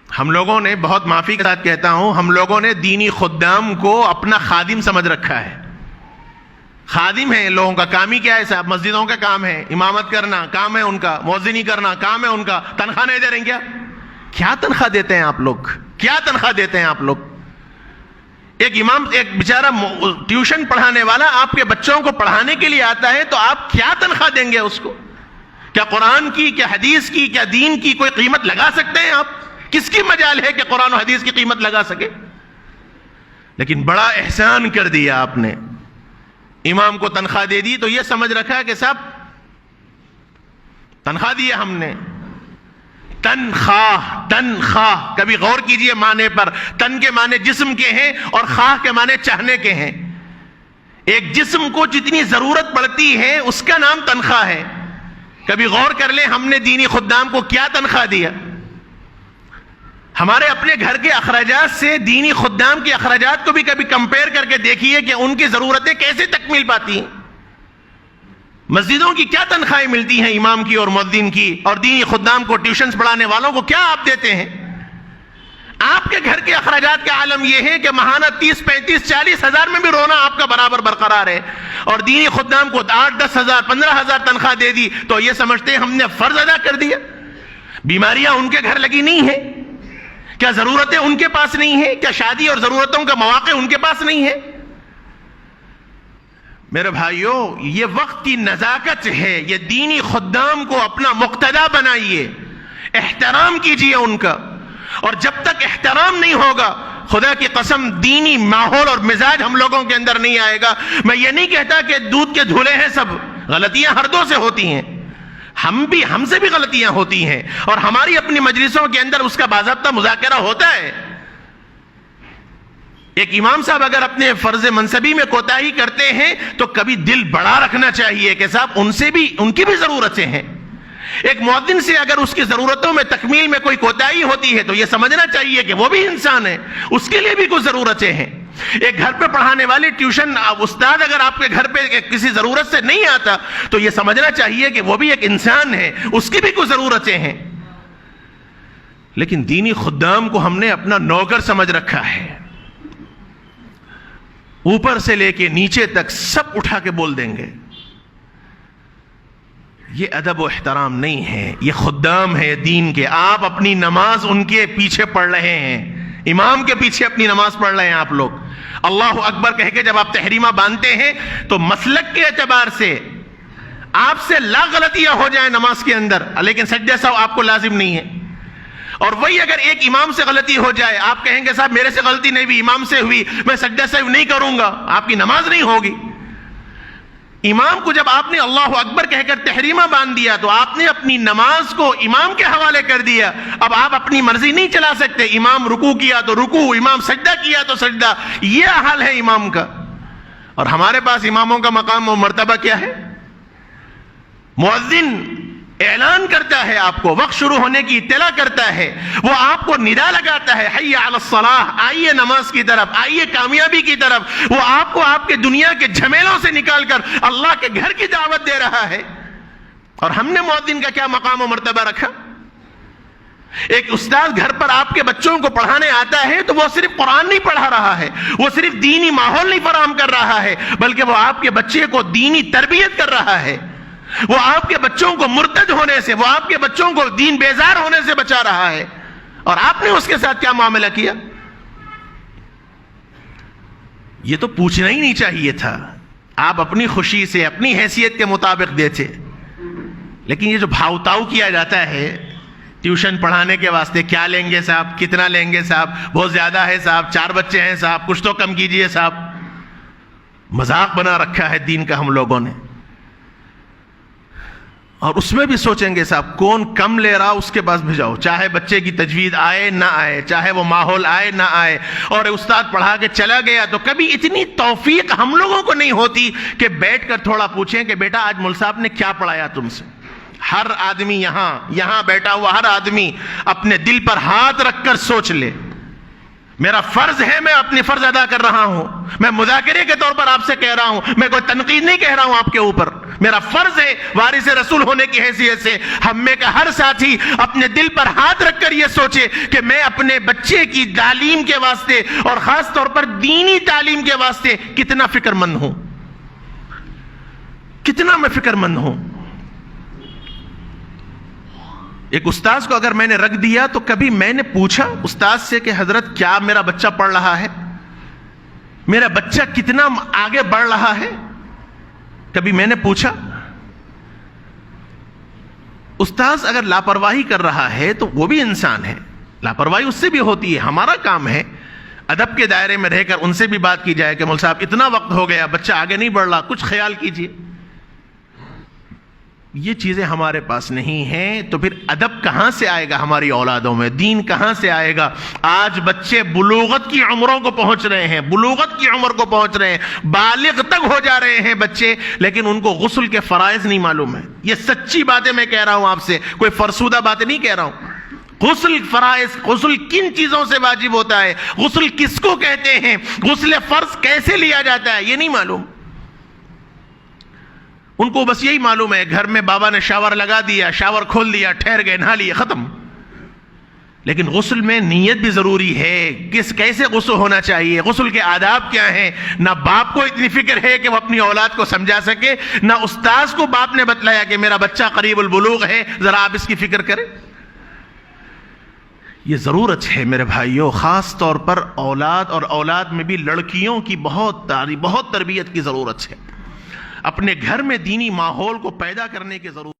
ہم لوگوں نے، بہت معافی کے ساتھ کہتا ہوں، ہم لوگوں نے دینی خدام کو اپنا خادم سمجھ رکھا ہے. خادم ہے لوگوں کا. کام ہی کیا ہے صاحب؟ مسجدوں کا کام ہے امامت کرنا، کام ہے ان کا. مؤذنی کرنا کام ہے ان کا. تنخواہ نہیں دے رہے ہیں کیا تنخواہ دیتے ہیں آپ لوگ؟ کیا تنخواہ دیتے ہیں آپ لوگ؟ ایک امام، ایک بیچارہ ٹیوشن پڑھانے والا آپ کے بچوں کو پڑھانے کے لیے آتا ہے تو آپ کیا تنخواہ دیں گے اس کو؟ کیا قرآن کی، کیا حدیث کی، کیا دین کی کوئی قیمت لگا سکتے ہیں آپ؟ کس کی مجال ہے کہ قرآن و حدیث کی قیمت لگا سکے؟ لیکن بڑا احسان کر دیا آپ نے. امام کو تنخواہ دے دی تو یہ سمجھ رکھا کہ صاحب تنخواہ دی ہم نے. تنخواہ کبھی غور کیجئے معنی پر. تن کے معنی جسم کے ہیں اور خواہ کے معنی چاہنے کے ہیں. ایک جسم کو جتنی ضرورت پڑتی ہے اس کا نام تنخواہ ہے. کبھی غور کر لیں ہم نے دینی خدام کو کیا تنخواہ دیا. ہمارے اپنے گھر کے اخراجات سے دینی خدام کے اخراجات کو بھی کبھی کمپیئر کر کے دیکھیے کہ ان کی ضرورتیں کیسے تکمیل پاتی ہیں. مسجدوں کی کیا تنخواہیں ملتی ہیں امام کی اور مؤذن کی، اور دینی خدام کو، ٹیوشنز پڑھانے والوں کو کیا آپ دیتے ہیں؟ آپ کے گھر کے اخراجات کا عالم یہ ہے کہ ماہانہ 30 35 40 ہزار میں بھی رونا آپ کا برابر برقرار ہے، اور دینی خدام کو 8 10 ہزار 15 ہزار تنخواہ دے دی تو یہ سمجھتے ہیں ہم نے فرض ادا کر دیا. بیماریاں ان کے گھر لگی نہیں ہیں؟ کیا ضرورتیں ان کے پاس نہیں ہیں؟ کیا شادی اور ضرورتوں کا مواقع ان کے پاس نہیں ہے؟ میرے بھائیوں، یہ وقت کی نزاکت ہے. یہ دینی خدام کو اپنا مقتدا بنائیے، احترام کیجیے ان کا. اور جب تک احترام نہیں ہوگا، خدا کی قسم دینی ماحول اور مزاج ہم لوگوں کے اندر نہیں آئے گا. میں یہ نہیں کہتا کہ دودھ کے دھلے ہیں سب، غلطیاں ہر دو سے ہوتی ہیں. ہم سے بھی غلطیاں ہوتی ہیں، اور ہماری اپنی مجلسوں کے اندر اس کا باضابطہ مذاکرہ ہوتا ہے. ایک امام صاحب اگر اپنے فرض منصبی میں کوتاہی کرتے ہیں تو کبھی دل بڑا رکھنا چاہیے کہ صاحب ان کی بھی ضرورتیں ہیں. ایک مؤذن سے اگر اس کی ضرورتوں میں تکمیل میں کوئی کوتاہی ہوتی ہے تو یہ سمجھنا چاہیے کہ وہ بھی انسان ہے، اس کے لیے بھی کچھ ضرورتیں ہیں. ایک گھر پہ پڑھانے والے ٹیوشن استاد اگر آپ کے گھر پہ کسی ضرورت سے نہیں آتا تو یہ سمجھنا چاہیے کہ وہ بھی ایک انسان ہے، اس کی بھی کچھ ضرورتیں ہیں. لیکن دینی خدام کو ہم نے اپنا نوکر سمجھ رکھا ہے. اوپر سے لے کے نیچے تک سب اٹھا کے بول دیں گے. یہ ادب و احترام نہیں ہے. یہ خدام ہے دین کے. آپ اپنی نماز ان کے پیچھے پڑھ رہے ہیں، امام کے پیچھے اپنی نماز پڑھ رہے ہیں. آپ لوگ اللہ اکبر کہہ کے جب آپ تحریمہ باندھتے ہیں تو مسلک کے اعتبار سے آپ سے لا غلطیاں ہو جائیں نماز کے اندر، لیکن سجدہ سہو آپ کو لازم نہیں ہے. اور وہی اگر ایک امام سے غلطی ہو جائے، آپ کہیں گے صاحب میرے سے غلطی نہیں ہوئی، امام سے ہوئی، میں سجدہ سہو نہیں کروں گا، آپ کی نماز نہیں ہوگی. امام کو جب آپ نے اللہ اکبر کہہ کر تحریمہ باندھ دیا تو آپ نے اپنی نماز کو امام کے حوالے کر دیا. اب آپ اپنی مرضی نہیں چلا سکتے. امام رکوع کیا تو رکوع، امام سجدہ کیا تو سجدہ. یہ حال ہے امام کا. اور ہمارے پاس اماموں کا مقام و مرتبہ کیا ہے؟ مؤذن اعلان کرتا ہے، آپ کو وقت شروع ہونے کی اطلاع کرتا ہے، وہ آپ کو ندا لگاتا ہے، حی علی الصلاح، آئیے نماز کی طرف، آئیے کامیابی کی طرف. وہ آپ کو آپ کے دنیا کے جھمیلوں سے نکال کر اللہ کے گھر کی دعوت دے رہا ہے. اور ہم نے مؤذن کا کیا مقام و مرتبہ رکھا؟ ایک استاد گھر پر آپ کے بچوں کو پڑھانے آتا ہے تو وہ صرف قرآن نہیں پڑھا رہا ہے، وہ صرف دینی ماحول نہیں فراہم کر رہا ہے، بلکہ وہ آپ کے بچے کو دینی تربیت کر رہا ہے. وہ آپ کے بچوں کو مرتد ہونے سے، وہ آپ کے بچوں کو دین بیزار ہونے سے بچا رہا ہے. اور آپ نے اس کے ساتھ کیا معاملہ کیا؟ یہ تو پوچھنا ہی نہیں چاہیے تھا. آپ اپنی خوشی سے، اپنی حیثیت کے مطابق دیتے. لیکن یہ جو بھاؤ تاؤ کیا جاتا ہے ٹیوشن پڑھانے کے واسطے، کیا لیں گے صاحب، کتنا لیں گے صاحب، بہت زیادہ ہے صاحب، 4 بچے ہیں صاحب، کچھ تو کم کیجئے صاحب. مذاق بنا رکھا ہے دین کا ہم لوگوں نے. اور اس میں بھی سوچیں گے صاحب کون کم لے رہا اس کے پاس بھیجاؤ، چاہے بچے کی تجوید آئے نہ آئے، چاہے وہ ماحول آئے نہ آئے. اور استاد پڑھا کے چلا گیا تو کبھی اتنی توفیق ہم لوگوں کو نہیں ہوتی کہ بیٹھ کر تھوڑا پوچھیں کہ بیٹا آج مول صاحب نے کیا پڑھایا تم سے. ہر آدمی یہاں بیٹھا ہوا ہر آدمی اپنے دل پر ہاتھ رکھ کر سوچ لے، میرا فرض ہے، میں اپنی فرض ادا کر رہا ہوں. میں مذاکرے کے طور پر آپ سے کہہ رہا ہوں، میں کوئی تنقید نہیں کہہ رہا ہوں آپ کے اوپر. میرا فرض ہے وارث رسول ہونے کی حیثیت سے ہم میں کا ہر ساتھی اپنے دل پر ہاتھ رکھ کر یہ سوچے کہ میں اپنے بچے کی تعلیم کے واسطے اور خاص طور پر دینی تعلیم کے واسطے کتنا فکر مند ہوں، کتنا میں فکر مند ہوں۔ ایک استاذ کو اگر میں نے رکھ دیا تو کبھی میں نے پوچھا استاذ سے کہ حضرت کیا میرا بچہ پڑھ رہا ہے، میرا بچہ کتنا آگے بڑھ رہا ہے؟ کبھی میں نے پوچھا؟ استاذ اگر لاپرواہی کر رہا ہے تو وہ بھی انسان ہے، لاپرواہی اس سے بھی ہوتی ہے۔ ہمارا کام ہے ادب کے دائرے میں رہ کر ان سے بھی بات کی جائے کہ مول صاحب اتنا وقت ہو گیا، بچہ آگے نہیں بڑھ رہا، کچھ خیال کیجئے۔ یہ چیزیں ہمارے پاس نہیں ہیں تو پھر ادب کہاں سے آئے گا ہماری اولادوں میں، دین کہاں سے آئے گا؟ آج بچے بلوغت کی عمروں کو پہنچ رہے ہیں، بلوغت کی عمر کو پہنچ رہے ہیں، بالغ تک ہو جا رہے ہیں بچے، لیکن ان کو غسل کے فرائض نہیں معلوم ہے۔ یہ سچی باتیں میں کہہ رہا ہوں آپ سے، کوئی فرسودہ باتیں نہیں کہہ رہا ہوں۔ غسل فرائض، غسل کن چیزوں سے واجب ہوتا ہے، غسل کس کو کہتے ہیں، غسل فرض کیسے لیا جاتا ہے، یہ نہیں معلوم۔ ان کو بس یہی معلوم ہے گھر میں بابا نے شاور لگا دیا، شاور کھول دیا، ٹھہر گئے، نہا لیے، ختم۔ لیکن غسل میں نیت بھی ضروری ہے، کیسے غسل ہونا چاہیے، غسل کے آداب کیا ہیں۔ نہ باپ کو اتنی فکر ہے کہ وہ اپنی اولاد کو سمجھا سکے، نہ استاذ کو باپ نے بتلایا کہ میرا بچہ قریب البلوغ ہے، ذرا آپ اس کی فکر کریں۔ یہ ضرورت ہے میرے بھائیوں، خاص طور پر اولاد اور اولاد میں بھی لڑکیوں کی بہت تربیت کی ضرورت ہے۔ اپنے گھر میں دینی ماحول کو پیدا کرنے کی ضرورت